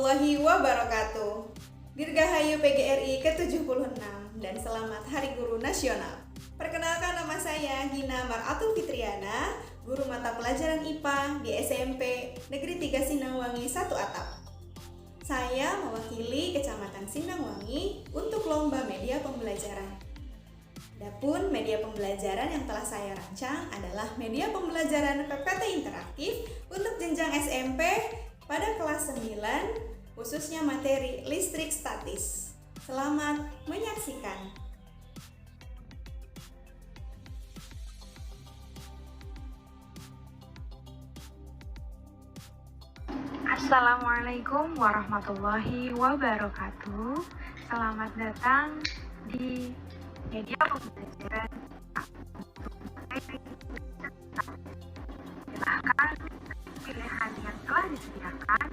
warahmatullahi wabarakatuh. Dirgahayu PGRI ke-76 dan selamat Hari Guru Nasional. Perkenalkan, nama saya Gina Maratul Fitriana, guru mata pelajaran IPA di SMP Negeri 3 Sindangwangi 1 Atap. Saya mewakili Kecamatan Sindangwangi untuk lomba media pembelajaran. Adapun media pembelajaran yang telah saya rancang adalah media pembelajaran PPT interaktif untuk jenjang SMP pada kelas 9, khususnya materi listrik statis. Selamat menyaksikan. Assalamualaikum warahmatullahi wabarakatuh. Selamat datang di media pembelajaran untuk materi. Silahkan pilihan yang telah disediakan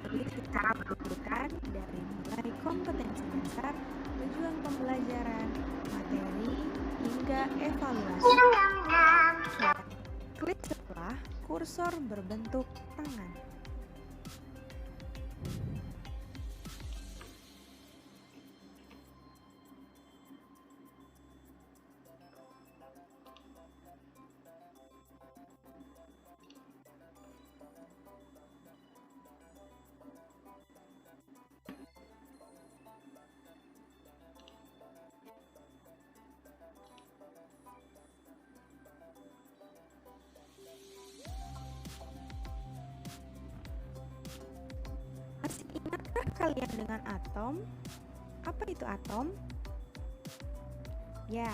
pilih secara berurutan dari mulai kompetensi dasar, tujuan pembelajaran, materi, hingga evaluasi. Dan klik setelah kursor berbentuk tangan. Masih ingatkah kalian dengan atom? Apa itu atom? Ya,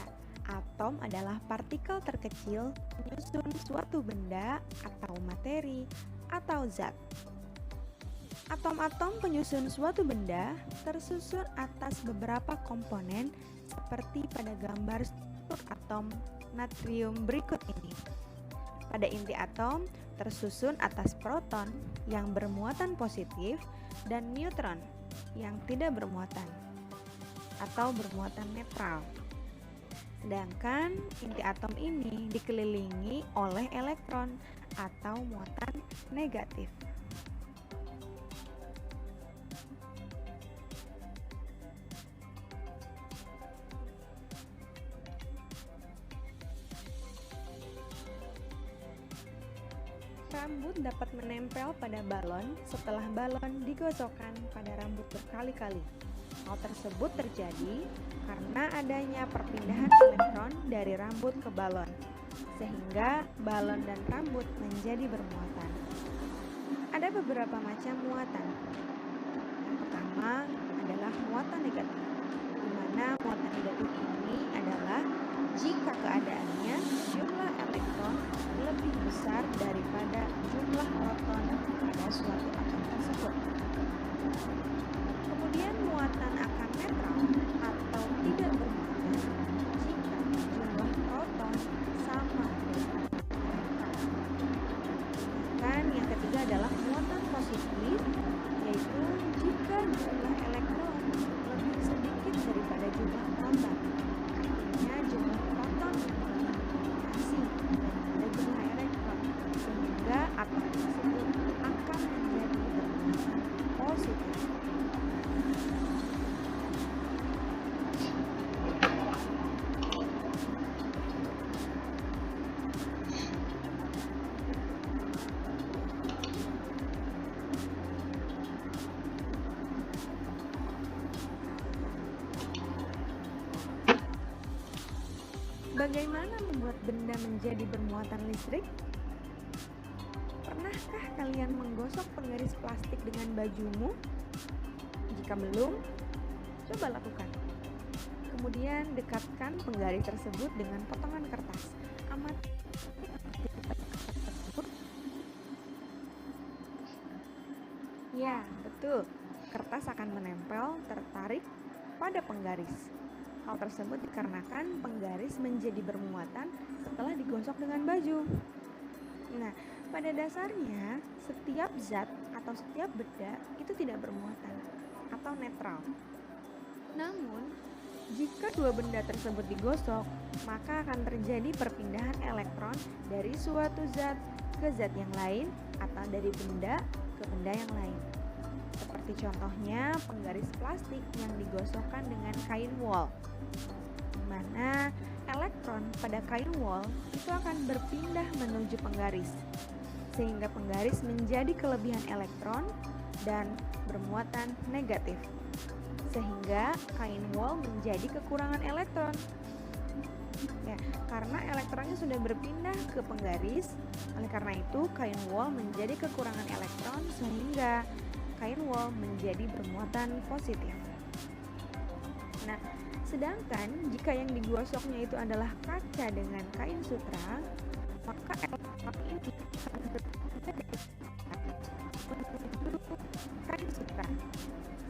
atom adalah partikel terkecil penyusun suatu benda atau materi atau zat. Atom-atom penyusun suatu benda tersusun atas beberapa komponen seperti pada gambar struktur atom natrium berikut ini. Pada inti atom tersusun atas proton yang bermuatan positif dan neutron yang tidak bermuatan atau bermuatan netral. Sedangkan inti atom ini dikelilingi oleh elektron atau muatan negatif. Rambut dapat menempel pada balon setelah balon digosokkan pada rambut berkali-kali. Hal tersebut terjadi karena adanya perpindahan elektron dari rambut ke balon, sehingga balon dan rambut menjadi bermuatan. Ada beberapa macam muatan. Yang pertama adalah muatan negatif, di mana muatan negatif ini adalah jika keadaannya jumlah elektron lebih besar daripada jumlah proton pada suatu atom tersebut. Kemudian muatan akan netral atau tidak bermuatan jika jumlah proton sama dengan elektron. Dan yang ketiga adalah muatan positif, yaitu jika jumlah elektron lebih sedikit daripada jumlah proton. Artinya jumlah proton dominasi daripada jumlah elektron, sehingga atom tersebut akan menjadi bermuatan positif. Bagaimana membuat benda menjadi bermuatan listrik? Pernahkah kalian menggosok penggaris plastik dengan bajumu? Jika belum, coba lakukan. Kemudian dekatkan penggaris tersebut dengan potongan kertas. Amati tersebut. Ya, betul. Kertas akan menempel tertarik pada penggaris. Hal tersebut dikarenakan penggaris menjadi bermuatan setelah digosok dengan baju. Nah, pada dasarnya setiap zat atau setiap benda itu tidak bermuatan atau netral. Namun, jika dua benda tersebut digosok, maka akan terjadi perpindahan elektron dari suatu zat ke zat yang lain atau dari benda ke benda yang lain. Seperti seperti contohnya penggaris plastik yang digosokkan dengan kain wol, di mana elektron pada kain wol itu akan berpindah menuju penggaris, sehingga penggaris menjadi kelebihan elektron dan bermuatan negatif, sehingga kain wol menjadi kekurangan elektron. Ya, karena elektronnya sudah berpindah ke penggaris, oleh karena itu kain wol menjadi kekurangan elektron sehingga kain wol menjadi bermuatan positif. Nah, sedangkan jika yang digosoknya itu adalah kaca dengan kain sutra, maka elektron ini akan berpindah dari menuju kain sutra,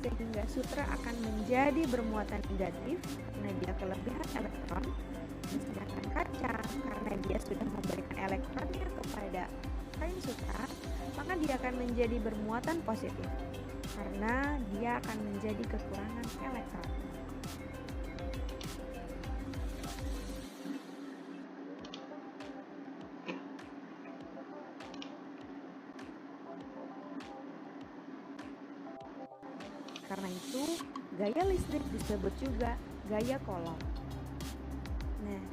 sehingga sutra akan menjadi bermuatan negatif karena dia kelebihan elektron. Sedangkan kaca, karena dia sudah memberikan elektronnya kepada kain sutra, maka dia akan menjadi bermuatan positif karena dia akan menjadi kekurangan elektron. Karena itu, gaya listrik disebut juga gaya Coulomb. Nah,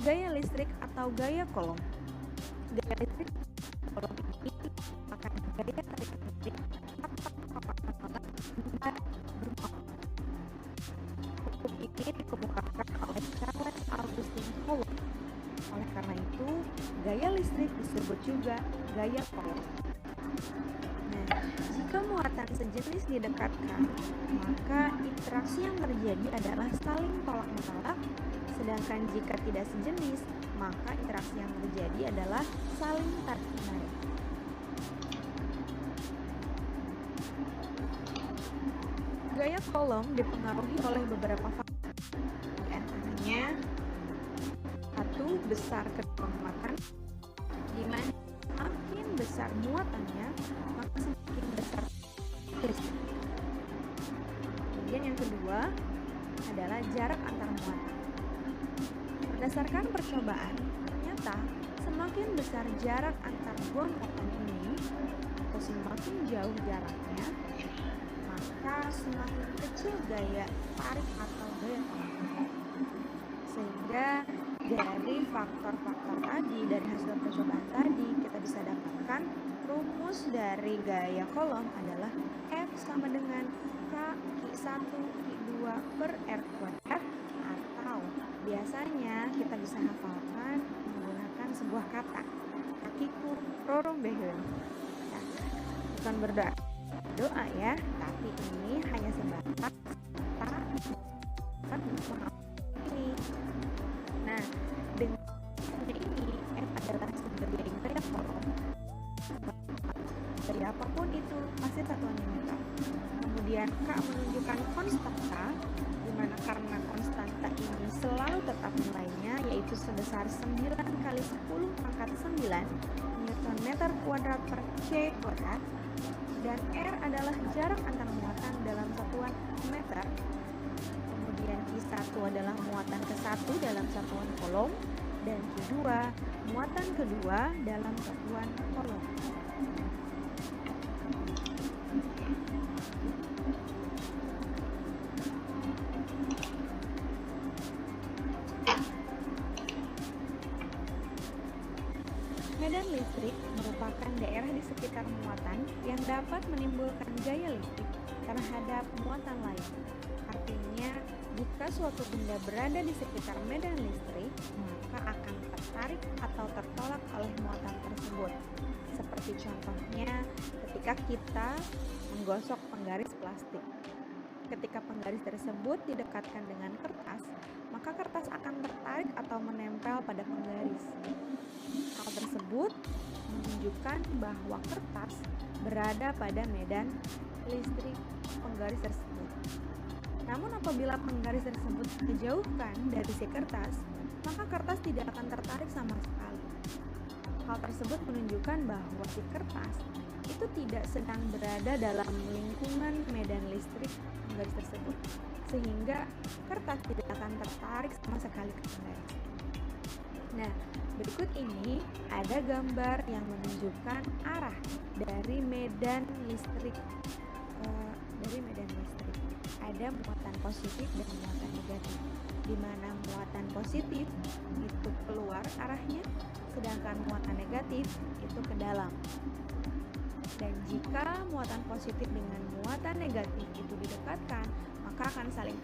gaya listrik atau gaya Coulomb. Gaya listrik Coulomb ini merupakan gaya tarik listrik atau tolak benda bermol. Hukum ini dikemukakan oleh Charles Augustin Coulomb. Oleh karena itu, gaya listrik disebut juga gaya Coulomb. Nah, jika muatan sejenis didekatkan, maka interaksi yang terjadi adalah saling tolak-menolak. Sedangkan jika tidak sejenis, maka interaksi yang terjadi adalah saling tarik-menarik. Gaya Coulomb dipengaruhi oleh beberapa faktor, di antaranya satu, besar kedua muatan, di mana semakin besar muatannya, maka semakin besar listrik. Kemudian yang kedua adalah jarak antar muatan. Berdasarkan percobaan, ternyata semakin besar jarak antar dua muatan ini atau semakin jauh jaraknya, maka semakin kecil gaya tarik atau gaya tolak. Sehingga dari faktor-faktor tadi, dari hasil percobaan tadi, kita bisa dapatkan rumus dari gaya Coulomb adalah F sama dengan Ki1 Ki2 per R kuadrat, atau biasanya kita bisa hafalkan menggunakan sebuah kata, kakiku rorombeheun. Nah, bukan berdoa ya, tapi ini hanya sebatas kata ini. Nah, dengan ini F adalah sebagai gaya Coulomb. Dari apapun itu pasti satuannya meter. Kemudian K menunjukkan konstanta, dimana karena konstanta ini selalu tetap nilainya, yaitu sebesar 9 kali 10 pangkat 9 Newton meter kuadrat per C kuadrat. Dan R adalah jarak antar muatan dalam satuan meter. Kemudian Q1 adalah muatan ke-1 dalam satuan Coulomb, dan Q2 muatan kedua dalam satuan Coulomb. Medan listrik merupakan daerah di sekitar muatan yang dapat menimbulkan gaya listrik terhadap muatan lain. Artinya, jika suatu benda berada di sekitar medan listrik, maka akan tertarik atau tertolak oleh muatan tersebut. Seperti contohnya ketika kita menggosok penggaris plastik. Ketika penggaris tersebut didekatkan dengan kertas, maka kertas akan tertarik atau menempel pada penggaris. Hal tersebut menunjukkan bahwa kertas berada pada medan listrik penggaris tersebut. Namun apabila penggaris tersebut dijauhkan dari si kertas, maka kertas tidak akan tertarik sama sekali. Hal tersebut menunjukkan bahwa si kertas itu tidak sedang berada dalam lingkungan medan listrik penggaris tersebut, sehingga kertas tidak akan tertarik sama sekali ke penggaris. Nah, berikut ini ada gambar yang menunjukkan arah dari medan listrik. Ada muatan positif dan muatan negatif, di mana muatan positif itu keluar arahnya, sedangkan muatan negatif itu ke dalam. Dan jika muatan positif dengan muatan negatif itu didekatkan, maka akan saling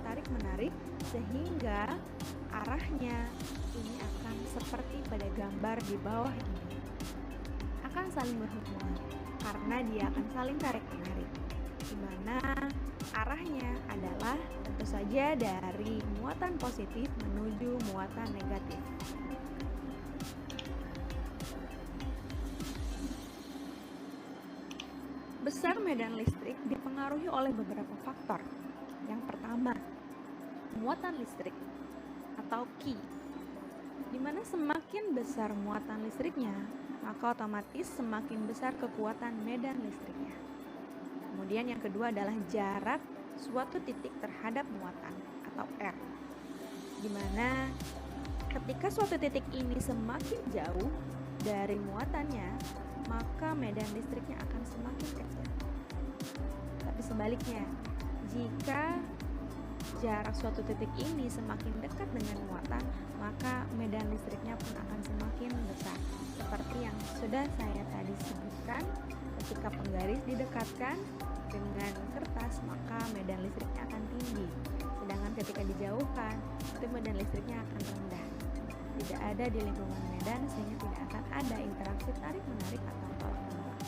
tarik menarik, sehingga arahnya ini akan seperti pada gambar di bawah ini, akan saling berhubungan karena dia akan saling tarik menarik, di mana arahnya adalah tentu saja dari muatan positif menuju muatan negatif. Besar medan listrik dipengaruhi oleh beberapa faktor. Yang pertama, muatan listrik atau Q, di mana semakin besar muatan listriknya, maka otomatis semakin besar kekuatan medan listriknya. Kemudian yang kedua adalah jarak suatu titik terhadap muatan atau R, di mana ketika suatu titik ini semakin jauh dari muatannya, maka medan listriknya akan semakin kecil. Tapi sebaliknya, jika jarak suatu titik ini semakin dekat dengan muatan, maka medan listriknya pun akan semakin besar. Seperti yang sudah saya tadi sebutkan, ketika penggaris didekatkan dengan kertas, maka medan listriknya akan tinggi. Sedangkan ketika dijauhkan, itu medan listriknya akan rendah. Tidak ada di lingkungan medan, sehingga tidak akan ada interaksi tarik-menarik atau tolak-menolak.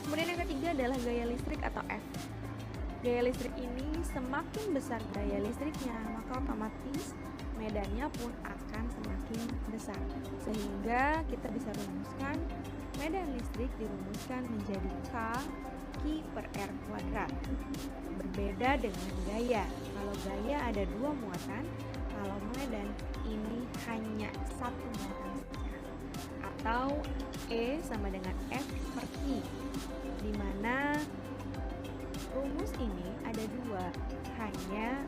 Kemudian yang ketiga adalah gaya listrik atau F. Gaya listrik ini semakin besar gaya listriknya, maka otomatis medannya pun akan semakin besar. Sehingga kita bisa rumuskan medan listrik dirumuskan menjadi K Q per R kuadrat. Berbeda dengan gaya. Kalau gaya ada dua muatan, kalau medan ini hanya satu muatan saja. Atau E sama dengan F per Q, di mana rumus ini ada dua, hanya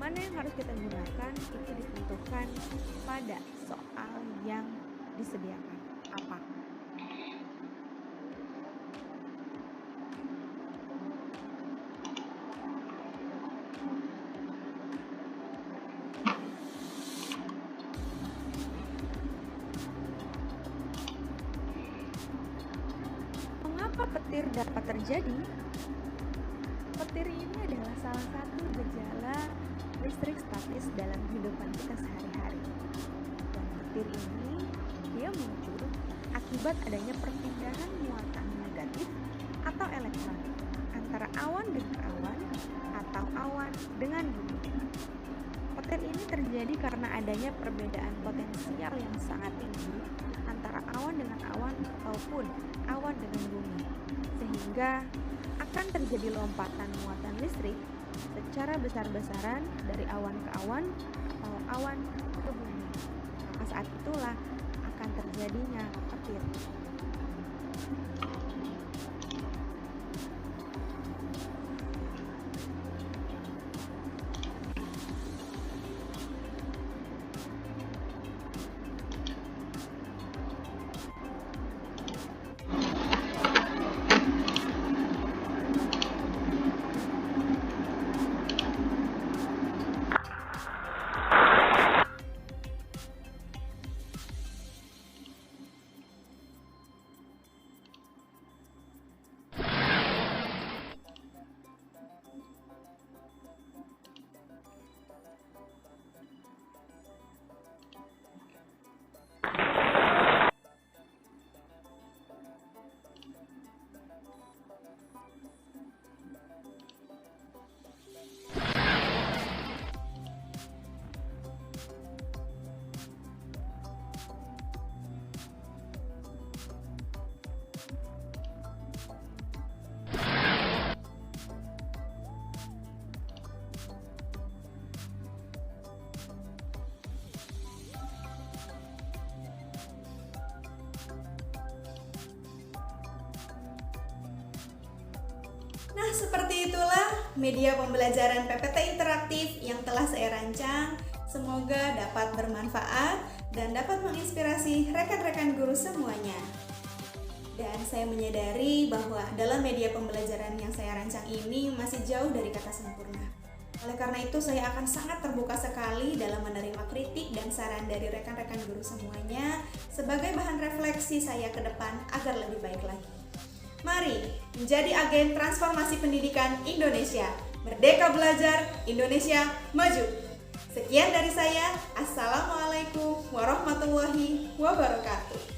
mana yang harus kita gunakan itu ditentukan pada soal yang disediakan. Apa? Mengapa petir dapat terjadi? Petir ini adalah salah satu gejala listrik statis dalam kehidupan kita sehari-hari. Dan petir ini dia muncul akibat adanya perpindahan muatan negatif atau elektron antara awan dengan awan atau awan dengan bumi. Petir ini terjadi karena adanya perbedaan potensial yang sangat tinggi antara awan dengan awan ataupun awan dengan bumi, sehingga akan terjadi lompatan muatan listrik secara besar-besaran dari awan ke awan atau awan ke bumi. Maka saat itulah akan terjadinya petir. Nah, seperti itulah media pembelajaran PPT interaktif yang telah saya rancang. Semoga dapat bermanfaat dan dapat menginspirasi rekan-rekan guru semuanya. Dan saya menyadari bahwa dalam media pembelajaran yang saya rancang ini masih jauh dari kata sempurna. Oleh karena itu, saya akan sangat terbuka sekali dalam menerima kritik dan saran dari rekan-rekan guru semuanya sebagai bahan refleksi saya ke depan agar lebih baik lagi. Mari menjadi agen transformasi pendidikan Indonesia. Merdeka belajar, Indonesia maju. Sekian dari saya. Assalamualaikum warahmatullahi wabarakatuh.